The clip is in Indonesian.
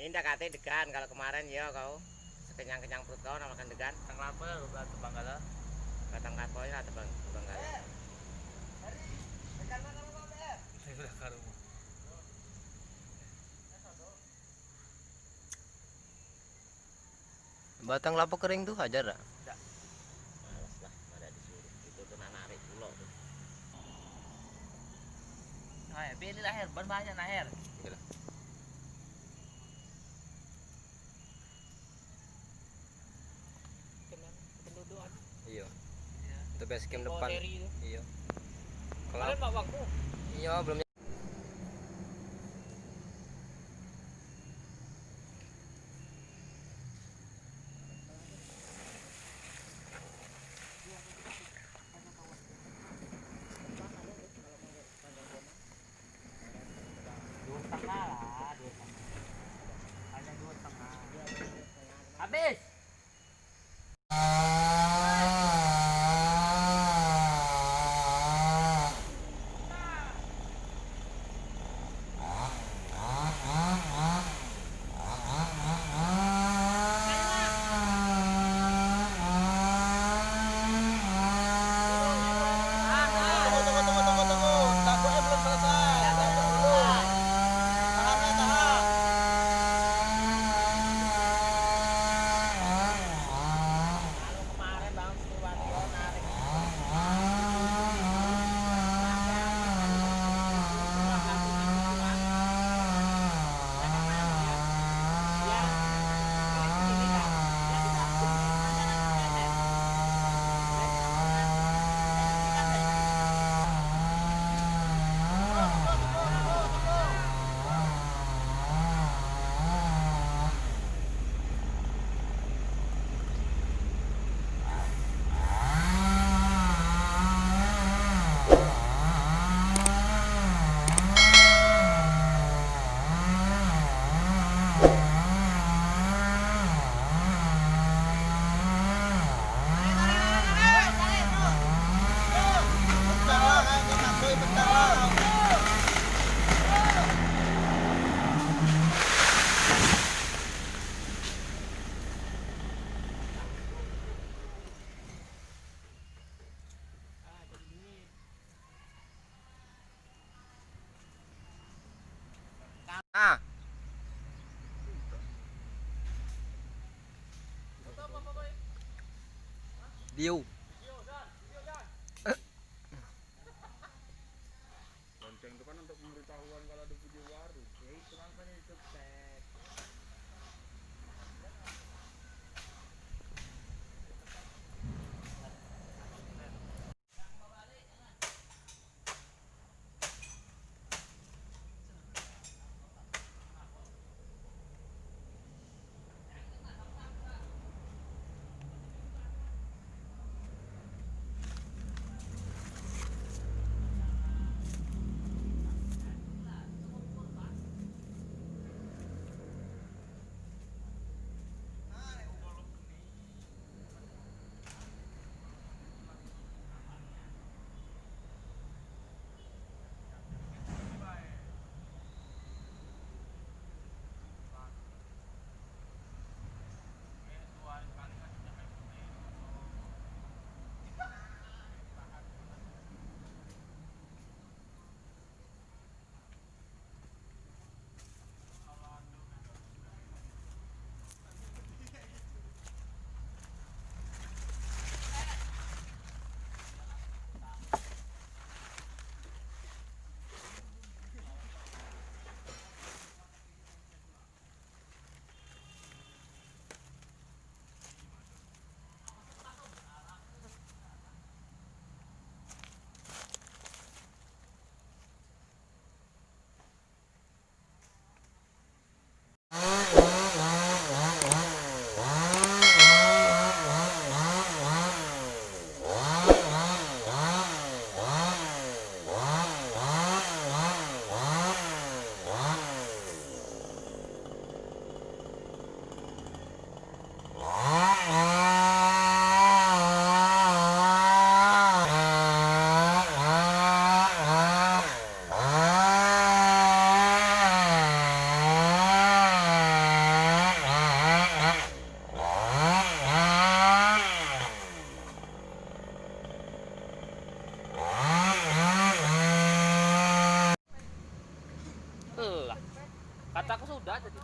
Indah kate degan kalau kemarin ya kau sekenyang-kenyang perut kau namakan degan. Tang lapar bukan tebang kala. Batang kapoy lah tebang kali. Udah karo. Batang kelapa kering tuh hajar dah. Malas lah, ada disuruh. Itu tuh narik pulau tuh. Nah, pilih lahir, banyak lahir. Gila. Pendudukan. Iya. Itu base camp depan. Iya. Kemarin Kalau bawa waktu. iya belum. Habis. Ah. Diu. Lonceng itu kan untuk pemberitahuan kalau ada video baru. Ya itu makanya itu tag. Kataku sudah tadi.